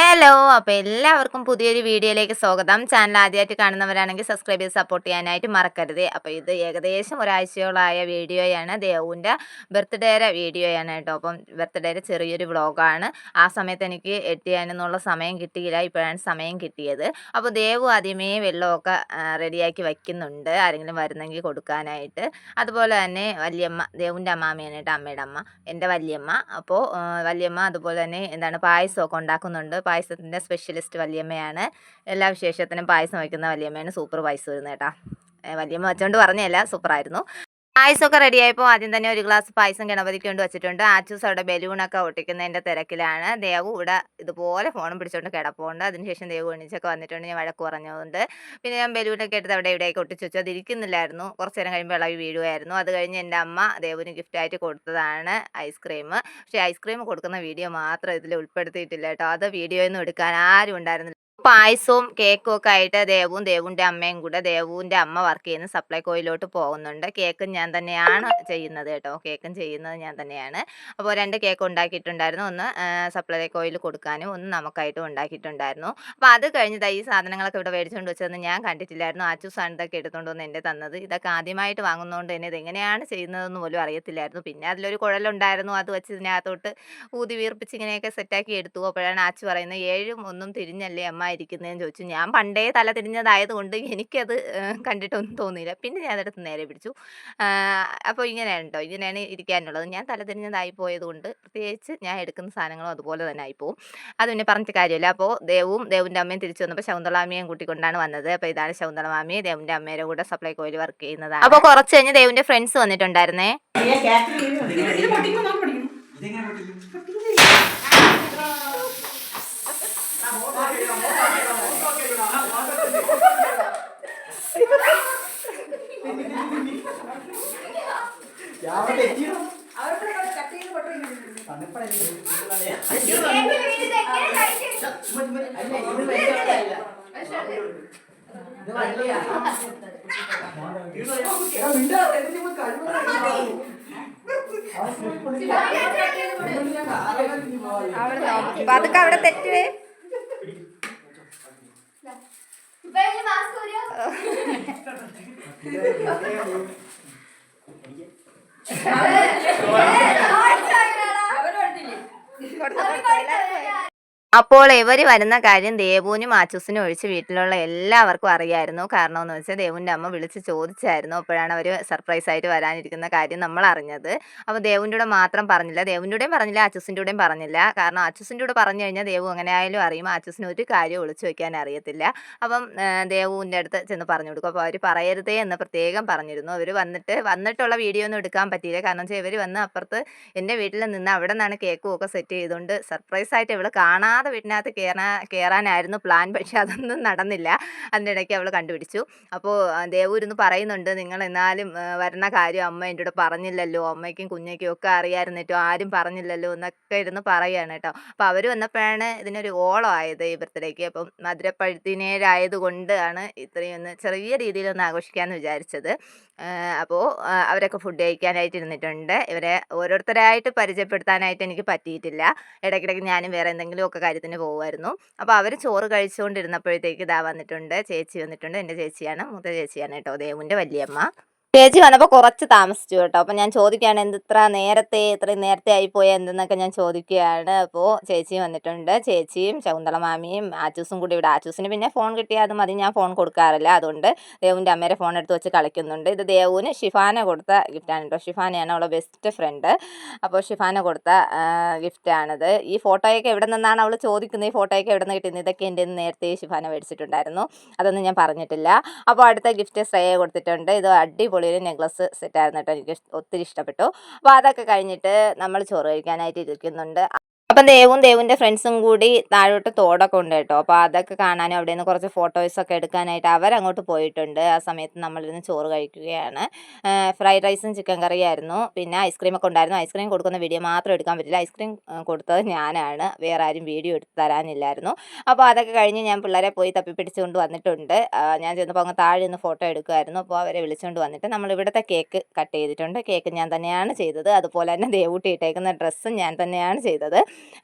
Hello! അപ്പോൾ എല്ലാവർക്കും പുതിയൊരു വീഡിയോയിലേക്ക് സ്വാഗതം. ചാനൽ ആദ്യമായിട്ട് കാണുന്നവരാണെങ്കിൽ സബ്സ്ക്രൈബ് ചെയ്ത് സപ്പോർട്ട് ചെയ്യാനായിട്ട് മറക്കരുത്. അപ്പോൾ ഇത് ഏകദേശം ഒരാഴ്ചയോളമായ വീഡിയോയാണ്. ദേവുവിൻ്റെ ബർത്ത്ഡേയുടെ വീഡിയോയാണ് കേട്ടോ. അപ്പം ബർത്ത്ഡേയുടെ ചെറിയൊരു വ്ളോഗാണ്. ആ സമയത്ത് എനിക്ക് എഡിറ്റ് ചെയ്യാനൊന്നുള്ള സമയം കിട്ടിയില്ല. ഇപ്പോഴാണ് സമയം കിട്ടിയത്. അപ്പോൾ ദേവു ആദ്യമേ വെള്ളമൊക്കെ റെഡിയാക്കി വയ്ക്കുന്നുണ്ട്, ആരെങ്കിലും വരുന്നെങ്കിൽ കൊടുക്കാനായിട്ട്. അതുപോലെ തന്നെ വല്യമ്മ, ദേവുവിൻ്റെ അമ്മാമ്മയാണ് കേട്ടോ, അമ്മയുടെ അമ്മ, എൻ്റെ വല്യമ്മ. അപ്പോൾ വല്യമ്മ അതുപോലെ തന്നെ പായസമൊക്കെ ഉണ്ടാക്കുന്നുണ്ട്. പായസത്തിൻ്റെ സ്പെഷ്യലിസ്റ്റ് വല്യമ്മയാണ്. എല്ലാ വിശേഷത്തിനും പായസം വയ്ക്കുന്ന വല്യമ്മയാണ്. സൂപ്പർ പായസം വരുന്നത് കേട്ടോ. വല്യമ്മ വെച്ചോണ്ട് പറഞ്ഞതല്ല, സൂപ്പറായിരുന്നു. പായസമൊക്കെ റെഡിയായപ്പോൾ ആദ്യം തന്നെ ഒരു ഗ്ലാസ് പായസം ഗണപതിക്ക് കൊണ്ട് വെച്ചിട്ടുണ്ട്. ആച്ചൂസ് അവിടെ ബലൂണൊക്കെ ഒട്ടിക്കുന്നതിൻ്റെ തിരക്കിലാണ്. ദേവു ഇവിടെ ഇതുപോലെ ഫോണും പിടിച്ചുകൊണ്ട് കിടപ്പുണ്ട്. അതിനുശേഷം ദേവു എണീച്ചൊക്കെ വന്നിട്ടുണ്ട്. ഞാൻ വഴക്ക് പറഞ്ഞതുകൊണ്ട് പിന്നെ ഞാൻ ബലൂണൊക്കെ എടുത്ത് അവിടെ ഇവിടെയൊക്കെ ഒട്ടിച്ച് വെച്ചു. അതിരിക്കുന്നില്ലായിരുന്നു. കുറച്ച് നേരം കഴിയുമ്പോൾ ഇളകി വീഴുമായിരുന്നു. അത് കഴിഞ്ഞ് എൻ്റെ അമ്മ ദേവുവിന് ഗിഫ്റ്റായിട്ട് കൊടുത്തതാണ് ഐസ്ക്രീം. പക്ഷേ ഐസ്ക്രീം കൊടുക്കുന്ന വീഡിയോ മാത്രം ഇതിൽ ഉൾപ്പെടുത്തിയിട്ടില്ല കേട്ടോ. അത് വീഡിയോയൊന്നും എടുക്കാൻ ആരും ഉണ്ടായിരുന്നില്ല. പായസവും കേക്കും ഒക്കെ ആയിട്ട് ദേവുവിൻ്റെ അമ്മയും കൂടെ, ദേവുവിൻ്റെ അമ്മ വർക്ക് ചെയ്യുന്ന സപ്ലൈകോയിലോട്ട് പോകുന്നുണ്ട്. കേക്കും ഞാൻ തന്നെയാണ് ചെയ്യുന്നത് കേട്ടോ. കേക്കും ചെയ്യുന്നത് ഞാൻ തന്നെയാണ്. അപ്പോൾ 2 കേക്ക് ഉണ്ടാക്കിയിട്ടുണ്ടായിരുന്നു. ഒന്ന് സപ്ലൈകോയിൽ കൊടുക്കാനും ഒന്ന് നമുക്കായിട്ടും ഉണ്ടാക്കിയിട്ടുണ്ടായിരുന്നു. അപ്പോൾ അത് കഴിഞ്ഞ് ഈ സാധനങ്ങളൊക്കെ ഇവിടെ മേടിച്ചുകൊണ്ട് വെച്ചതൊന്നും ഞാൻ കണ്ടിട്ടില്ലായിരുന്നു. ആച്ചൂസാണ് ഇതൊക്കെ എടുത്തുകൊണ്ട് വന്ന് എൻ്റെ തന്നത്. ഇതൊക്കെ ആദ്യമായിട്ട് വാങ്ങുന്നതുകൊണ്ട് തന്നെ ഇതെങ്ങനെയാണ് ചെയ്യുന്നതെന്ന് പോലും അറിയത്തില്ലായിരുന്നു. പിന്നെ അതിലൊരു കുഴലുണ്ടായിരുന്നു. അത് വെച്ച് ഇതിനകത്തോട്ട് ഊതി വീർപ്പിച്ച് ഇങ്ങനെയൊക്കെ സെറ്റാക്കി എടുത്തു. അപ്പോഴാണ് ആച്ചു പറയുന്നത്, 7 ഒന്നും തിരിഞ്ഞല്ലേ അമ്മ ഇരിക്കുന്നതെന്ന് ചോദിച്ചു. ഞാൻ പണ്ടേ തല തിരിഞ്ഞതായതുകൊണ്ട് എനിക്കത് കണ്ടിട്ടൊന്നും തോന്നിയില്ല. പിന്നെ ഞാൻ അതെടുത്ത് നേരെ പിടിച്ചു. അപ്പോൾ ഇങ്ങനെയാണ് കേട്ടോ, ഇങ്ങനെയാണ് ഇരിക്കാനുള്ളത്. ഞാൻ തല തിരിഞ്ഞതായി പോയതുകൊണ്ട് പ്രത്യേകിച്ച് ഞാൻ എടുക്കുന്ന സാധനങ്ങളും അതുപോലെ തന്നെ ആയിപ്പോവും. അത് പിന്നെ പറഞ്ഞിട്ട് കാര്യമില്ല. അപ്പോൾ ദേവുവിൻ്റെ അമ്മയും തിരിച്ചു വന്നപ്പോൾ ശകുന്തളാമ്മയും കൂട്ടിക്കൊണ്ടാണ് വന്നത്. അപ്പോൾ ഇതാണ് ശകുന്തളമാമി, ദേവുവിൻ്റെ അമ്മയുടെ കൂടെ സപ്ലൈകോയിൽ വർക്ക് ചെയ്യുന്നതാണ്. അപ്പോൾ കുറച്ച് കഴിഞ്ഞ് ദേവുവിൻ്റെ ഫ്രണ്ട്സ് വന്നിട്ടുണ്ടായിരുന്നേ. അതൊക്കെ അവിടെ തെറ്റുവേ. അപ്പോൾ ഇവർ വരുന്ന കാര്യം ദേവുവിനും ആച്ചൂസിനും ഒഴിച്ച് വീട്ടിലുള്ള എല്ലാവർക്കും അറിയായിരുന്നു. കാരണമെന്ന് വെച്ചാൽ ദേവുവിൻ്റെ അമ്മ വിളിച്ച് ചോദിച്ചായിരുന്നു. അപ്പോഴാണ് അവർ സർപ്രൈസായിട്ട് വരാനിരിക്കുന്ന കാര്യം നമ്മൾ അറിഞ്ഞത്. അപ്പോൾ ദേവുവിൻ്റെ കൂടെ മാത്രം പറഞ്ഞില്ല, ദേവുവിൻ്റെ കൂടെയും പറഞ്ഞില്ല, ആച്ചൂസിൻ്റെ കൂടെയും പറഞ്ഞില്ല. കാരണം ആച്ചൂസിൻ്റെ കൂടെ പറഞ്ഞു കഴിഞ്ഞാൽ ദേവു എങ്ങനെ ആയാലും അറിയും. ആച്ചൂസിന് ഒരു കാര്യം ഒളിച്ചു വയ്ക്കാൻ അറിയത്തില്ല. അപ്പം ദേവുവിൻ്റെ അടുത്ത് ചെന്ന് പറഞ്ഞു കൊടുക്കും. അപ്പോൾ അവർ പറയരുതേ എന്ന് പ്രത്യേകം പറഞ്ഞിരുന്നു. അവർ വന്നിട്ടുള്ള വീഡിയോ ഒന്നും എടുക്കാൻ പറ്റിയില്ല. കാരണം വെച്ചാൽ ഇവർ വന്ന് അപ്പുറത്ത് എൻ്റെ വീട്ടിൽ നിന്ന് അവിടെ നിന്നാണ് കേക്കും ഒക്കെ സെറ്റ് ചെയ്തുകൊണ്ട് സർപ്രൈസായിട്ട് ഇവൾ കാണാതെ വീട്ടിനകത്ത് കയറാനായിരുന്നു പ്ലാൻ. പക്ഷെ അതൊന്നും നടന്നില്ല. അതിൻ്റെ ഇടയ്ക്ക് അവൾ കണ്ടുപിടിച്ചു. അപ്പോൾ ദേവു ഇരുന്ന് പറയുന്നുണ്ട്, നിങ്ങൾ എന്നാലും വരുന്ന കാര്യം അമ്മ എൻ്റെ കൂടെ പറഞ്ഞില്ലല്ലോ, അമ്മയ്ക്കും കുഞ്ഞയ്ക്കും ഒക്കെ അറിയാമായിരുന്നിട്ടോ, ആരും പറഞ്ഞില്ലല്ലോ എന്നൊക്കെ ഇരുന്ന് പറയുകയാണ് കേട്ടോ. അപ്പോൾ അവർ വന്നപ്പോഴാണ് ഇതിനൊരു ഓളം ആയത് ഈ ബർത്ത്ഡേക്ക്. അപ്പം മധുരപ്പഴുത്തിനേരായതുകൊണ്ടാണ് ഇത്രയും ഒന്ന് ചെറിയ രീതിയിലൊന്ന് ആഘോഷിക്കാമെന്ന് വിചാരിച്ചത്. അപ്പോൾ അവരൊക്കെ ഫുഡ് കഴിക്കാനായിട്ട് ഇരുന്നിട്ടുണ്ട്. ഇവരെ ഓരോരുത്തരായിട്ട് പരിചയപ്പെടുത്താനായിട്ട് എനിക്ക് പറ്റിയിട്ടില്ല. ഇടയ്ക്കിടയ്ക്ക് ഞാനും വേറെ എന്തെങ്കിലുമൊക്കെ കാര്യത്തിന് പോകുമായിരുന്നു. അപ്പോൾ അവർ ചോറ് കഴിച്ചുകൊണ്ടിരുന്നപ്പോഴത്തേക്ക് ഇതാ വന്നിട്ടുണ്ട്, ചേച്ചി വന്നിട്ടുണ്ട്. എൻ്റെ ചേച്ചിയാണ്, മൂത്ത ചേച്ചിയാണ് കേട്ടോ, ദേവുവിൻ്റെ വല്യമ്മ. ചേച്ചി വന്നപ്പോൾ കുറച്ച് താമസിച്ചു കേട്ടോ. അപ്പം ഞാൻ ചോദിക്കുകയാണ്, ഇത്രയും നേരത്തെ ആയിപ്പോയ എന്തെന്നൊക്കെ ഞാൻ ചോദിക്കുകയാണ്. അപ്പോൾ ചേച്ചി വന്നിട്ടുണ്ട്. ചേച്ചിയും ശകുന്തള മാമിയും ആച്ചൂസും കൂടി ഇവിടെ. ആച്ചൂസിന് പിന്നെ ഫോൺ കിട്ടിയാൽ അത് മതി, ഞാൻ ഫോൺ കൊടുക്കാറില്ല. അതുകൊണ്ട് ദേവുവിൻ്റെ അമ്മയുടെ ഫോൺ എടുത്ത് വെച്ച് കളിക്കുന്നുണ്ട്. ഇത് ദേവുവിന് ഷിഫാന കൊടുത്ത ഗിഫ്റ്റാണ് കേട്ടോ. ഷിഫാനയാണ് അവളെ ബെസ്റ്റ് ഫ്രണ്ട്. അപ്പോൾ ഷിഫാന കൊടുത്ത ഗിഫ്റ്റാണിത്. ഈ ഫോട്ടോയൊക്കെ എവിടെ നിന്നാണ് അവൾ ചോദിക്കുന്നത്, ഈ ഫോട്ടോയൊക്കെ എവിടെ നിന്ന് കിട്ടുന്നത്, ഇതൊക്കെ എൻ്റെ നേരത്തെ ഷിഫാന മേടിച്ചിട്ടുണ്ടായിരുന്നു. അതൊന്നും ഞാൻ പറഞ്ഞിട്ടില്ല. അപ്പോൾ അടുത്ത ഗിഫ്റ്റ് ശ്രേയ കൊടുത്തിട്ടുണ്ട്. ഇത് അടിപൊളി ഒരു നെക്ലസ് സെറ്റായിരുന്നു കേട്ടോ, എനിക്ക് ഒത്തിരി ഇഷ്ടപ്പെട്ടു. അപ്പോൾ അതൊക്കെ കഴിഞ്ഞിട്ട് നമ്മൾ ചോറ് കഴിക്കാനായിട്ട് ഇരിക്കുന്നുണ്ട്. അപ്പം ദേവുവിൻ്റെ ഫ്രണ്ട്സും കൂടി താഴോട്ട് തോടൊക്കെ ഉണ്ട് കേട്ടോ. അപ്പോൾ അതൊക്കെ കാണാനും അവിടെ നിന്ന് കുറച്ച് ഫോട്ടോസൊക്കെ എടുക്കാനായിട്ട് അവരങ്ങോട്ട് പോയിട്ടുണ്ട്. ആ സമയത്ത് നമ്മളിരുന്ന് ചോറ് കഴിക്കുകയാണ്. ഫ്രൈഡ് റൈസും ചിക്കൻ കറിയായിരുന്നു. പിന്നെ ഐസ്ക്രീമൊക്കെ ഉണ്ടായിരുന്നു. ഐസ്ക്രീം കൊടുക്കുന്ന വീഡിയോ മാത്രം എടുക്കാൻ പറ്റില്ല. ഐസ്ക്രീം കൊടുത്തത് ഞാനാണ്, വേറെ ആരും വീഡിയോ എടുത്ത് തരാനില്ലായിരുന്നു. അപ്പോൾ അതൊക്കെ കഴിഞ്ഞ് ഞാൻ പിള്ളേരെ പോയി തപ്പിപ്പിടിച്ചുകൊണ്ട് വന്നിട്ടുണ്ട്. ഞാൻ ചെന്നപ്പോൾ അങ്ങ് താഴെ നിന്ന് ഫോട്ടോ എടുക്കുമായിരുന്നു. അപ്പോൾ അവരെ വിളിച്ചുകൊണ്ട് വന്നിട്ട് നമ്മൾ ഇവിടുത്തെ കേക്ക് കട്ട് ചെയ്തിട്ടുണ്ട്. കേക്ക് ഞാൻ തന്നെയാണ് ചെയ്തത്. അതുപോലെ തന്നെ ദേവൂട്ടി ഇട്ടേക്കുന്ന ഡ്രസ്സും ഞാൻ തന്നെയാണ് ചെയ്തത്.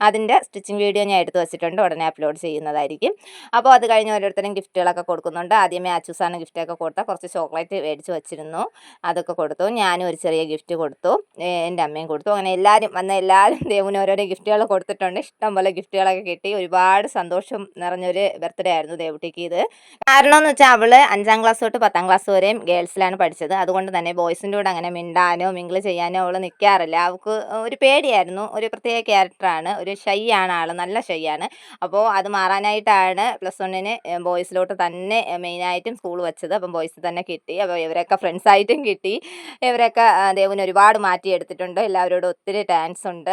അതിൻ്റെ സ്റ്റിച്ചിങ് വീഡിയോ ഞാൻ എടുത്ത് വെച്ചിട്ടുണ്ട്, ഉടനെ അപ്ലോഡ് ചെയ്യുന്നതായിരിക്കും. അപ്പോൾ അത് കഴിഞ്ഞ് ഓരോരുത്തരും ഗിഫ്റ്റുകളൊക്കെ കൊടുക്കുന്നുണ്ട്. ആദ്യമേ അച്ചൂസാണ് ഗിഫ്റ്റൊക്കെ കൊടുത്താൽ കുറച്ച് ചോക്ലേറ്റ് മേടിച്ച് വെച്ചിരുന്നു, അതൊക്കെ കൊടുത്തു. ഞാനും ഒരു ചെറിയ ഗിഫ്റ്റ് കൊടുത്തു, എൻ്റെ അമ്മയും കൊടുത്തു. അങ്ങനെ എല്ലാവരും വന്ന എല്ലാവരും ദേവുന് ഓരോരോ ഗിഫ്റ്റുകൾ കൊടുത്തിട്ടുണ്ട്. ഇഷ്ടം പോലെ ഗിഫ്റ്റുകളൊക്കെ കിട്ടി. ഒരുപാട് സന്തോഷം നിറഞ്ഞൊരു ബർത്ത്ഡേ ആയിരുന്നു ദേവുട്ടിക്ക് ഇത്. കാരണം എന്ന് വെച്ചാൽ അവള് 5ാം ക്ലാസ് തൊട്ട് 10ാം ക്ലാസ് വരെയും ഗേൾസിലാണ് പഠിച്ചത്. അതുകൊണ്ട് തന്നെ ബോയ്സിൻ്റെ കൂടെ അങ്ങനെ മിണ്ടാനോ മിങ്കിൾ ചെയ്യാനോ അവൾ നിൽക്കാറില്ല. അവൾക്ക് ഒരു പേടിയായിരുന്നു. ഒരു പ്രത്യേക ക്യാരക്ടറാണ്, ഒരു ഷൈ ആണ് ആൾ, നല്ല ഷൈ ആണ്. അപ്പോൾ അത് മാറാനായിട്ടാണ് +1 ബോയ്സിലോട്ട് തന്നെ മെയിനായിട്ടും സ്കൂൾ വെച്ചത്. അപ്പം ബോയ്സിൽ തന്നെ കിട്ടി. അപ്പോൾ ഇവരൊക്കെ ഫ്രണ്ട്സായിട്ടും കിട്ടി. ഇവരൊക്കെ ദേവുന് ഒരുപാട് മാറ്റിയെടുത്തിട്ടുണ്ട്. എല്ലാവരോടും ഒത്തിരി താങ്ക്സ് ഉണ്ട്.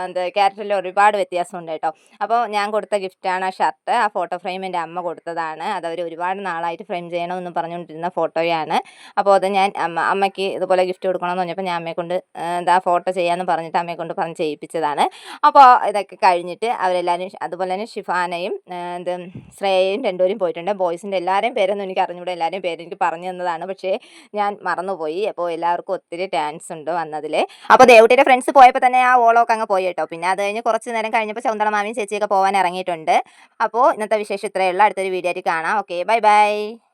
എന്താ ക്യാരക്ടറിൽ ഒരുപാട് വ്യത്യാസമുണ്ട് കേട്ടോ. അപ്പോൾ ഞാൻ കൊടുത്ത ഗിഫ്റ്റാണ് ആ ഷർട്ട്. ആ ഫോട്ടോ ഫ്രെയിം എൻ്റെ അമ്മ കൊടുത്തതാണ്. അതവർ ഒരുപാട് നാളായിട്ട് ഫ്രെയിം ചെയ്യണമെന്ന് പറഞ്ഞുകൊണ്ടിരുന്ന ഫോട്ടോയാണ്. അപ്പോൾ അത് ഞാൻ അമ്മയ്ക്ക് ഇതുപോലെ ഗിഫ്റ്റ് കൊടുക്കണമെന്ന് പറഞ്ഞപ്പോൾ ഞാൻ അമ്മയെ കൊണ്ട് എന്താ ഫോട്ടോ ചെയ്യാമെന്ന് പറഞ്ഞിട്ട് അമ്മയെ കൊണ്ട് പറഞ്ഞ് ചെയ്യിപ്പിച്ചതാണ്. അപ്പോൾ ഇതൊക്കെ കഴിഞ്ഞിട്ട് അവരെല്ലാവരും, അതുപോലെ തന്നെ ഷിഫാനയും ശ്രേയയും രണ്ടുപേരും പോയിട്ടുണ്ട്. ബോയ്സിൻ്റെ എല്ലാവരെയും പേരൊന്നും എനിക്ക് അറിഞ്ഞൂടെ, എല്ലാവരെയും പേര് എനിക്ക് പറഞ്ഞു തന്നതാണ്, പക്ഷേ ഞാൻ മറന്നുപോയി. അപ്പോൾ എല്ലാവർക്കും ഒത്തിരി താങ്ക്സ് ഉണ്ട് വന്നതിൽ. അപ്പോൾ ദേവുട്ടിയുടെ ഫ്രണ്ട്സ് പോയപ്പോൾ തന്നെ ആ ഓളമൊക്കെ അങ്ങ് പോയി കേട്ടോ. പിന്നെ അത് കഴിഞ്ഞ് കുറച്ച് നേരം കഴിഞ്ഞപ്പോൾ ശകുന്തള മാമിയും ചേച്ചിയൊക്കെ പോകാൻ ഇറങ്ങിയിട്ടുണ്ട്. അപ്പോൾ ഇന്നത്തെ വിശേഷം ഇത്രയേ ഉള്ളൂ. അടുത്തൊരു വീഡിയോ ആയിട്ട് കാണാം. Okay, bye bye.